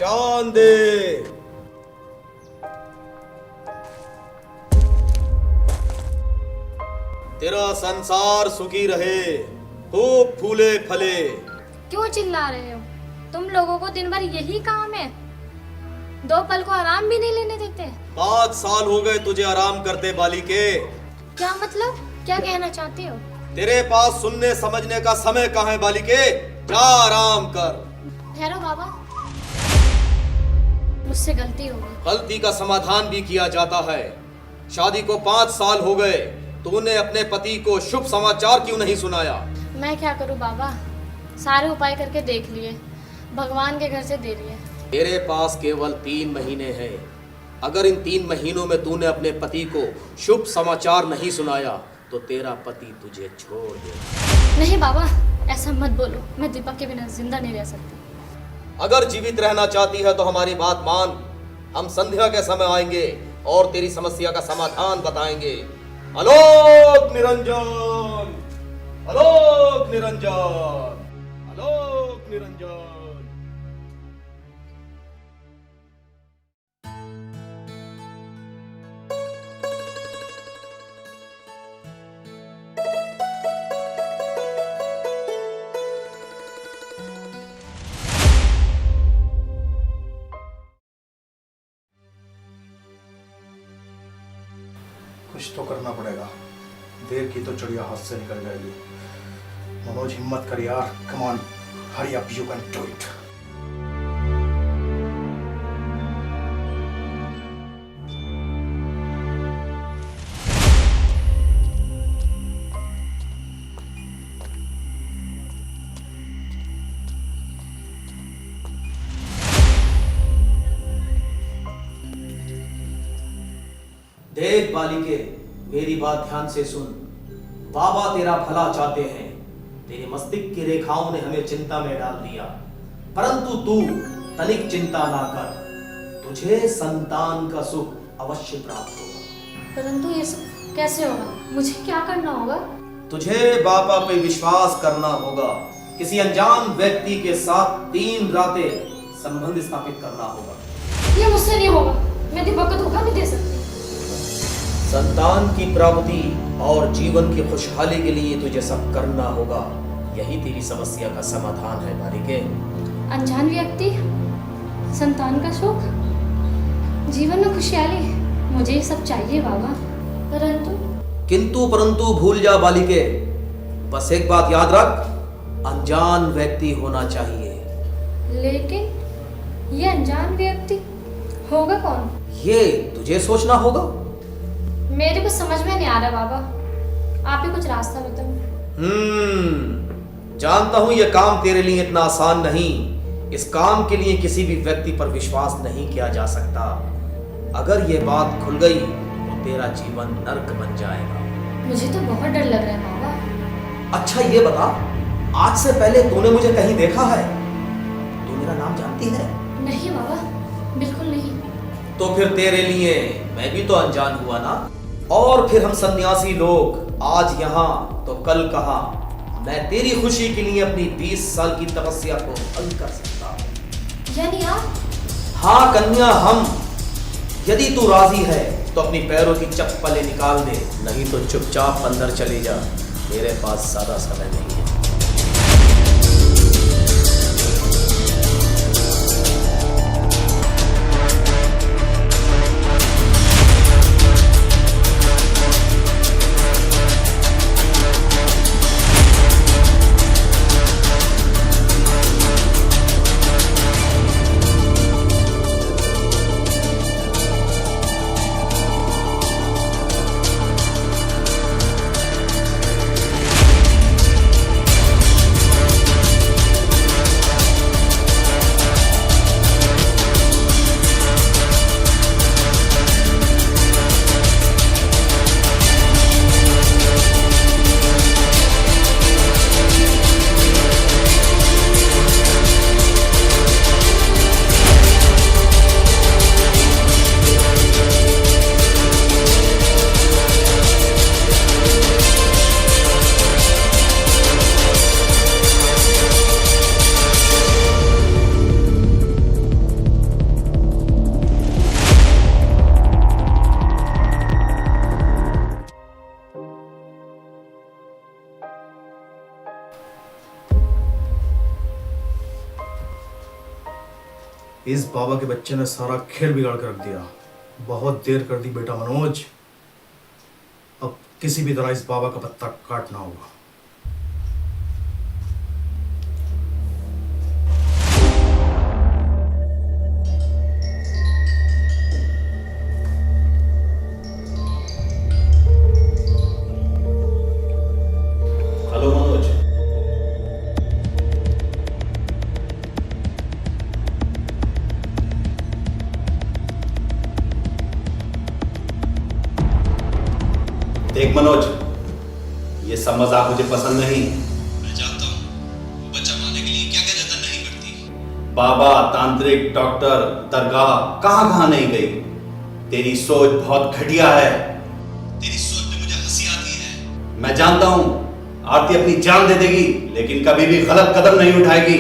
शान दे। तेरा संसार सुखी रहे, खूब फूले फले। क्यों चिल्ला रहे हो? तुम लोगों को दिन भर यही काम है, दो पल को आराम भी नहीं लेने देते। 5 साल हो गए तुझे आराम करते बालिके। क्या मतलब? क्या कहना चाहते हो? तेरे पास सुनने समझने का समय कहाँ है बालिके? जा आराम कर। ठहरो बाबा, मुझसे गलती हो गई। गलती का समाधान भी किया जाता है। शादी को 5 साल हो गए, तूने अपने पति को शुभ समाचार क्यों नहीं सुनाया? मैं क्या करूं बाबा, सारे उपाय करके देख लिए, भगवान के घर से दे दिए। तेरे पास केवल 3 महीने हैं। अगर इन 3 महीनों में तूने अपने पति को शुभ समाचार नहीं सुनाया तो तेरा पति तुझे छोड़ दे। नहीं बाबा, ऐसा मत बोलो, मैं दीपक के बिना जिंदा नहीं रह सकती। अगर जीवित रहना चाहती है तो हमारी बात मान। हम संध्या के समय आएंगे और तेरी समस्या का समाधान बताएंगे। आलोक निरंजन, आलोक निरंजन, आलोक निरंजन। कुछ तो करना पड़ेगा, देर की तो चिड़िया हाथ से निकल जाएगी। मनोज हिम्मत कर यार, come on, hurry up, you can do it. देख बालिके, मेरी बात ध्यान से सुन। बाबा तेरा भला चाहते हैं। तेरे मस्तिष्क की रेखाओं ने हमें चिंता में डाल दिया, परंतु तू तनिक चिंता ना कर, तुझे संतान का सुख अवश्य प्राप्त होगा। परंतु ये सब कैसे होगा? मुझे क्या करना होगा? तुझे बाबा पे विश्वास करना होगा। किसी अनजान व्यक्ति के साथ 3 रातें संबंध स्थापित करना होगा। ये मुझसे नहीं होगा, मैं दीपक को धोखा नहीं दे सकती। संतान की प्राप्ति और जीवन की खुशहाली के लिए तुझे सब करना होगा। यही तेरी समस्या का समाधान है बालिके। अनजान व्यक्ति, संतान का सुख, जीवन में खुशहाली, मुझे ये सब चाहिए बाबा। किंतु परंतु भूल जा बालिके, बस एक बात याद रख, अनजान व्यक्ति होना चाहिए। लेकिन ये अनजान व्यक्ति होगा कौन? ये तुझे सोचना होगा। मेरे को समझ में नहीं आ रहा बाबा, आप ही कुछ रास्ता बताओ। जानता हूं ये काम तेरे लिए इतना आसान नहीं। इस काम के लिए किसी भी व्यक्ति पर विश्वास नहीं किया जा सकता। अगर ये बात खुल गई तो तेरा जीवन नर्क बन जाएगा। मुझे तो बहुत डर लग रहा है बाबा। अच्छा ये बता, आज से पहले तूने मुझे कहीं देखा है? तू मेरा नाम जानती है? नहीं बाबा, बिल्कुल नहीं। तो फिर तेरे लिए मैं भी तो अनजान हुआ ना। और फिर हम सन्यासी लोग आज यहाँ तो कल कहाँ। मैं तेरी खुशी के लिए अपनी 20 साल की तपस्या को बंद कर सकता हूँ। यानी आप? हाँ कन्या, हम। यदि तू राजी है तो अपनी पैरों की चप्पलें निकाल दे, नहीं तो चुपचाप अंदर चले जा। मेरे पास ज्यादा समय नहीं है। इस बाबा के बच्चे ने सारा खेल बिगाड़ कर रख दिया। बहुत देर कर दी बेटा मनोज। अब किसी भी तरह इस बाबा का पत्ता काटना होगा। हेलो मनोज। देख मनोज, ये सब मजाक मुझे पसंद नहीं। मैं जानता हूँ वो बच्चा मारने के लिए क्या क्या जतन नहीं करती। बाबा, तांत्रिक, डॉक्टर, दरगाह कहाँ कहाँ नहीं गई। तेरी सोच बहुत घटिया है। तेरी सोच पे मुझे हंसी आती है। मैं जानता हूँ आरती अपनी जान दे देगी, लेकिन कभी भी गलत कदम नहीं उठाएगी।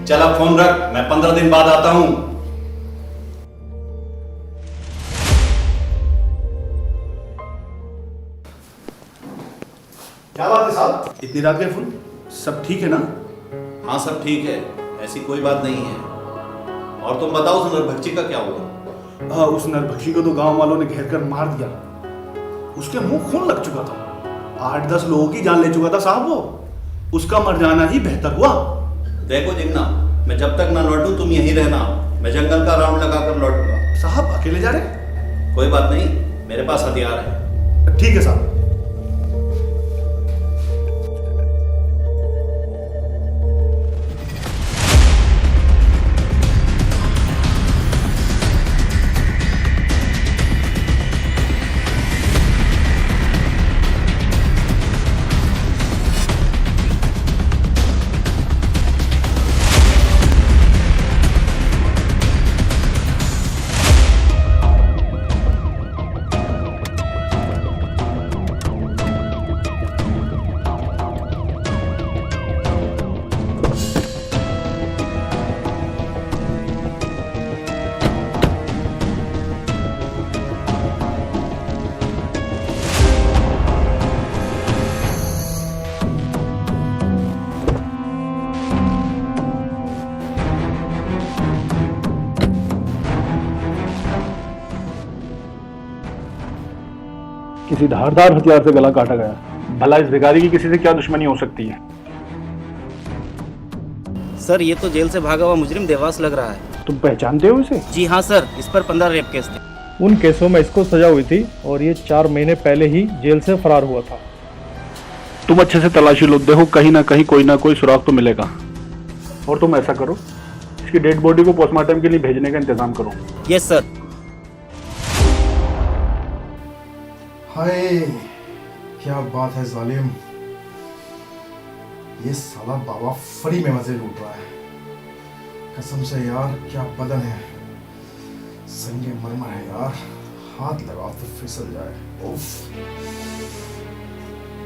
चल अब फोन रख, मैं 15 दिन बाद आता हूँ। क्या बात है साहब, इतनी रात के फोन? सब ठीक है ना? हाँ सब ठीक है, ऐसी कोई बात नहीं है। और तुम बताओ उस नरभक्षी का क्या हुआ? उस नरभक्षी को तो गांव वालों ने घेर कर मार दिया। उसके मुंह खून लग चुका था। 8-10 लोगों की जान ले चुका था साहब वो। उसका मर जाना ही बेहतर हुआ। देखो जिन्ना, मैं जब तक ना लौटूं तुम यहीं रहना। मैं जंगल का राउंड लगाकर लौटूंगा। साहब अकेले जा रहे? कोई बात नहीं, मेरे पास हथियार है। ठीक है साहब। किसी धारदार हथियार से गला काटा गया। भला इस भिखारी की किसी से क्या दुश्मनी हो सकती है? सर ये तो जेल से भागा हुआ मुजरिम देवास लग रहा है। तुम पहचानते हो इसे? जी हाँ सर, इस पर 15 रेप केस थे। उन केसों में इसको सजा हुई थी और ये 4 महीने पहले ही जेल से फरार हुआ था। तुम अच्छे से तलाशी लो, देखो कहीं ना कोई सुराग तो मिलेगा। और तुम ऐसा करो, इसकी डेड बॉडी को पोस्टमार्टम के लिए भेजने का इंतजाम करो। Yes sir. हाय क्या बात है जालिम। ये साला बाबा फ्री में मजे लूट रहा है। कसम से यार क्या बदन है, संगे मरमर है यार। हाथ लगाओ तो फिसल जाए। उफ,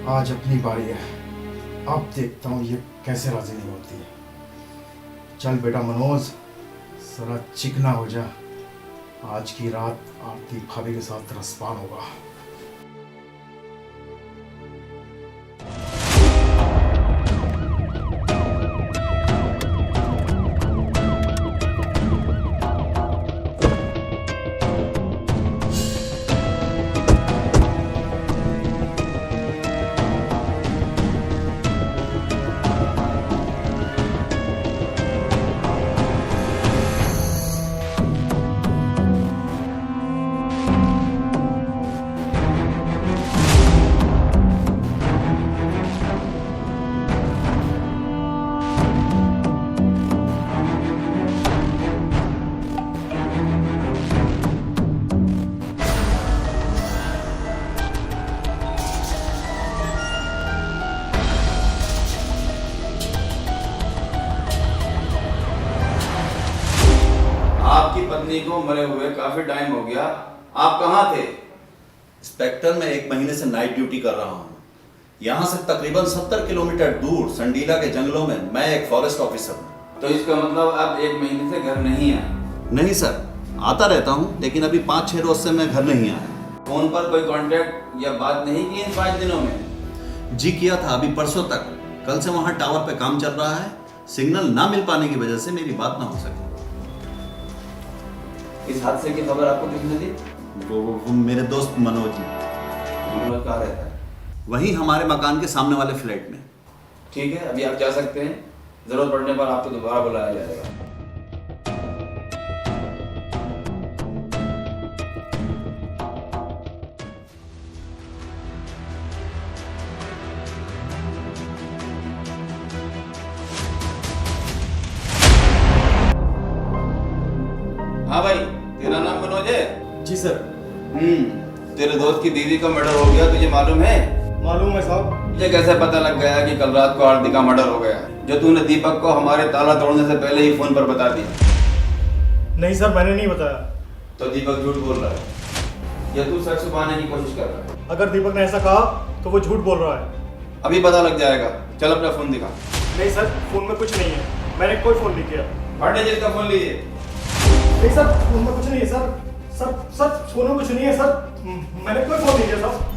आज अपनी बारी है। अब देखता हूँ ये कैसे राजी नहीं होती। चल बेटा मनोज, जरा चिकना हो जा। आज की रात आरती भाभी के साथ रसपान होगा। आपकी पत्नी को मरे हुए काफी टाइम हो गया, आप कहाँ थे? इंस्पेक्टर, मैं 1 महीने से नाइट ड्यूटी कर रहा हूँ। यहाँ से तकरीबन 70 किलोमीटर दूर संडीला के जंगलों में मैं एक फॉरेस्ट ऑफिसर हूँ। तो इसका मतलब आप 1 महीने से घर नहीं आए? नहीं सर, आता रहता हूँ, लेकिन अभी 5-6 रोज से मैं घर नहीं आया। फोन पर कोई कांटेक्ट या बात नहीं की इन 5 दिनों में? जी किया था, अभी परसों तक। कल से वहाँ टावर पे काम चल रहा है, सिग्नल ना मिल पाने की वजह से मेरी बात ना हो सकी। इस हादसे की खबर आपको किसने दी? वो मेरे दोस्त मनोज ने। मनोज कहाँ रहता है? वही हमारे मकान के सामने वाले फ्लैट में। ठीक है, अभी आप जा सकते हैं। जरूरत पड़ने पर आपको दोबारा बुलाया जाएगा। हाँ भाई, तेरा नाम मनोज है? जी सर। तेरे दोस्त की बीवी का मर्डर हो गया, तुझे मालूम है? मालूम है साहब। मुझे कैसे पता लग गया कि कल रात को आरती का मर्डर हो गया, जो तूने दीपक को हमारे ताला तोड़ने से पहले ही फोन पर बता दिया? नहीं सर, मैंने नहीं बताया। तो दीपक झूठ बोल रहा है या तू सच छुपाने की कोशिश कर रहा है? अगर दीपक ने ऐसा कहा तो वो झूठ बोल रहा है। अभी पता लग जाएगा। चल अपना फोन दिखा। नहीं सर, फोन में कुछ नहीं है, मैंने कोई फोन नहीं किया। पांडे जी का फोन लीजिए। नहीं सर, फोन में कुछ नहीं है सर। सर फोन में कुछ नहीं है सर, मैंने कोई फोन नहीं किया सर।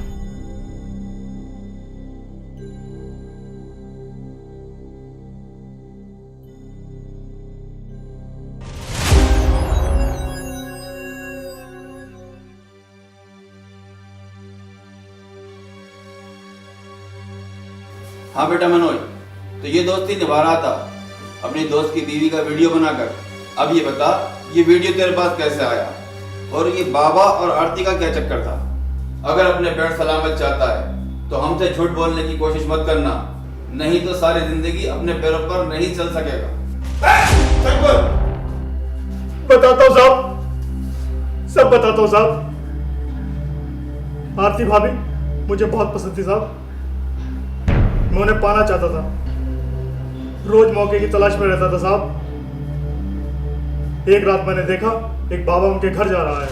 हाँ बेटा मनोज, तो ये दोस्ती निभा रहा था अपनी दोस्त की बीवी का वीडियो बनाकर। अब ये बता, ये वीडियो तेरे पास कैसे आया और ये बाबा और आरती का क्या चक्कर था? अगर अपने पेट सलामत चाहता है तो हमसे झूठ बोलने की कोशिश मत करना, नहीं तो सारी जिंदगी अपने पैरों पर नहीं चल सकेगा। बताता हूँ साहब, सब बताता हूँ साहब। आरती भाभी मुझे बहुत पसंद थी साहब, मैं उन्हें पाना चाहता था, रोज मौके की तलाश में रहता था साहब। एक रात मैंने देखा एक बाबा उनके घर जा रहा है।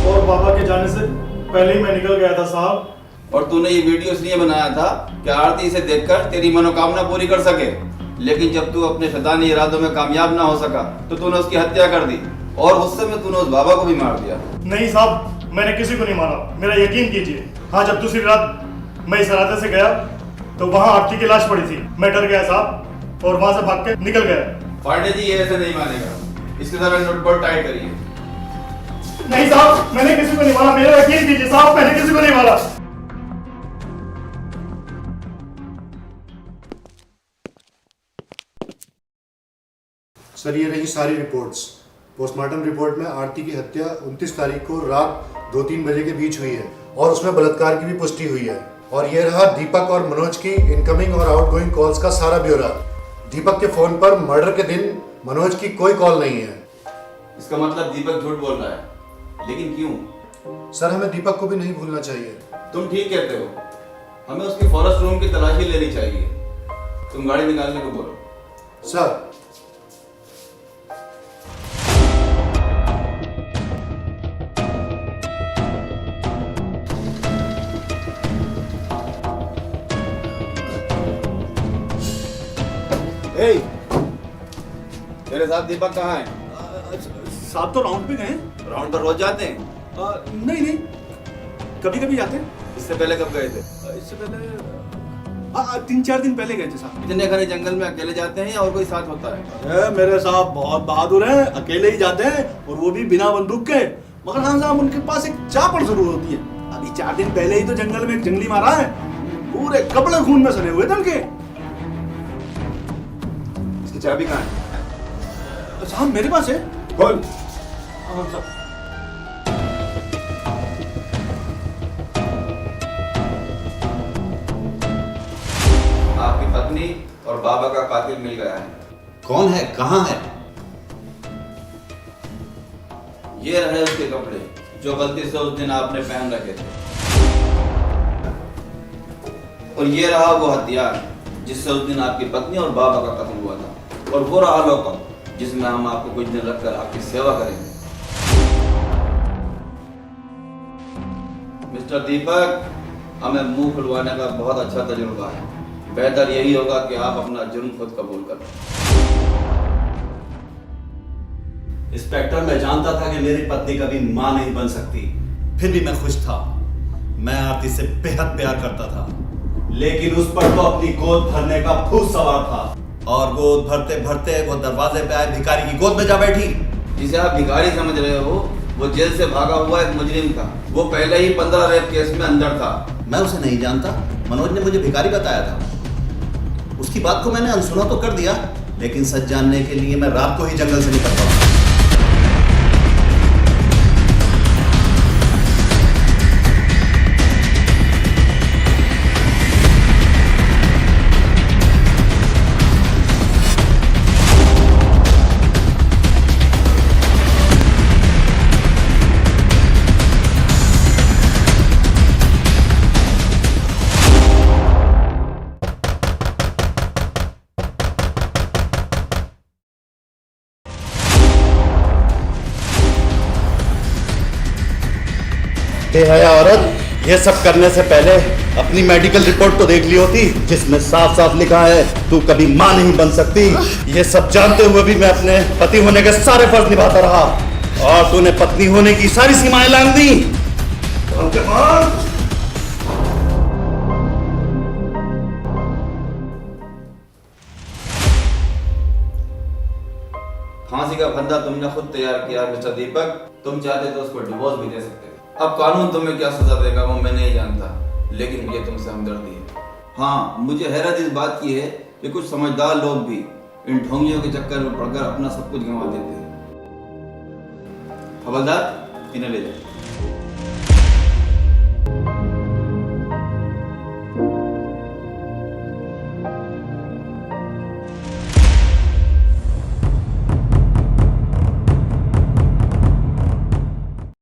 और बाबा के जाने से पहले ही मैं निकल गया था साहब। और तूने ये वीडियो इसलिए बनाया था कि आरती इसे देखकर तेरी मनोकामना पूरी कर सके, लेकिन जब तू अपने शैतानी इरादों में कामयाब ना हो सका तो तूने उसकी हत्या कर दी और गुस्से में तूने उस बाबा को भी मार दिया। नहीं साहब, मैंने किसी को नहीं मारा, मेरा यकीन कीजिए। हाँ, जब दूसरी रात मैं इस इरादे से गया तो वहाँ आरती की लाश पड़ी थी, मैं डर गया साहब और वहाँ से भाग के निकल गया। पांडे जी ये ऐसे नहीं मानेगा, इसके सारा नोटबोर्ड टाइट करिए। नहीं साहब, मैंने किसी को नहीं मारा, मेरा यकीन कीजिए साहब, मैंने किसी को नहीं मारा। सर, ये रही सारी रिपोर्ट्स। पोस्टमार्टम रिपोर्ट में आरती की हत्या 29 तारीख को रात 2-3 बजे के बीच हुई है और उसमें बलात्कार की भी पुष्टि हुई है। और ये रहा दीपक और मनोज की इनकमिंग और आउटगोइंग कॉल्स का सारा ब्यौरा। दीपक के फोन पर मर्डर के दिन मनोज की कोई कॉल नहीं है। इसका मतलब दीपक झूठ बोल रहा है, लेकिन क्यों? सर, हमें दीपक को भी नहीं भूलना चाहिए। तुम ठीक कहते हो, हमें उसके फॉरेस्ट रूम की तलाशी लेनी चाहिए। तुम गाड़ी निकालने को बोलो। सर, तेरे साथ दीपक कहाँ है? साहब तो राउंड पे गए। राउंड पर रोज जाते हैं? नहीं नहीं, कभी कभी जाते हैं। इससे पहले कब गए थे? इससे पहले 3-4 दिन पहले गए थे साहब। इतने घने जंगल में अकेले जाते हैं या और कोई साथ होता है? मेरे साहब बहुत बहादुर हैं, अकेले ही जाते हैं और वो भी बिना बंदूक के। मगर हाँ साहब, उनके पास एक चापड़ जरूर होती है। अभी 4 दिन पहले ही तो जंगल में एक जंगली मारा है, पूरे कपड़े खून में सने हुए थे उनके। इसकी चाबी कहाँ है? साहब मेरे पास है। खोल। हाँ साहब। आपकी पत्नी और बाबा का कातिल मिल गया है। कौन है, कहाँ है? ये रहे उसके कपड़े, जो गलती से उस दिन आपने पहन रखे थे। और ये रहा वो हथियार जिससे उस दिन आपकी पत्नी और बाबा का कत्ल हुआ था। और वो रहा लोकअप जिसमें हम आपको कुछ दिन रखकर आपकी सेवा करेंगे। मिस्टर दीपक, हमें मुंह खुलवाने का बहुत अच्छा तजुर्बा है। बेहतर यही होगा कि आप अपना जुर्म खुद कबूल करें। इंस्पेक्टर, मैं जानता था कि मेरी पत्नी कभी मां नहीं बन सकती, फिर भी मैं खुश था। मैं आरती से बेहद प्यार करता था, लेकिन उस पर तो अपनी गोद भरने का भूत सवार था। और गोद भरते भरते वो दरवाजे पे आए भिखारी की गोद में जा बैठी। जिसे आप भिखारी समझ रहे हो, वो जेल से भागा हुआ एक मुजरिम था। वो पहले ही 15 रेप केस में अंदर था। मैं उसे नहीं जानता, मनोज ने मुझे भिखारी बताया था। उसकी बात को मैंने अनसुना तो कर दिया, लेकिन सच जानने के लिए मैं रात को ही जंगल से निकल पड़ा। बेहया औरत, ये सब करने से पहले अपनी मेडिकल रिपोर्ट तो देख ली होती, जिसमें साफ साफ लिखा है तू कभी मां नहीं बन सकती। ये सब जानते हुए भी मैं अपने पति होने के सारे फर्ज निभाता रहा, और तूने पत्नी होने की सारी सीमाएं लांघ दी। फांसी का फंदा तुमने खुद तैयार किया मिस्टर दीपक। तुम चाहते तो उसको डिवोर्स भी दे सकते। अब कानून तुम्हें क्या सजा देगा वो मैं नहीं जानता, लेकिन मुझे तुमसे हमदर्दी है। हाँ, मुझे हैरत इस बात की है कि कुछ समझदार लोग भी इन ढोंगियों के चक्कर में पड़कर अपना सब कुछ गंवा देते हैं। हवलदार, इन्हें ले जाओ।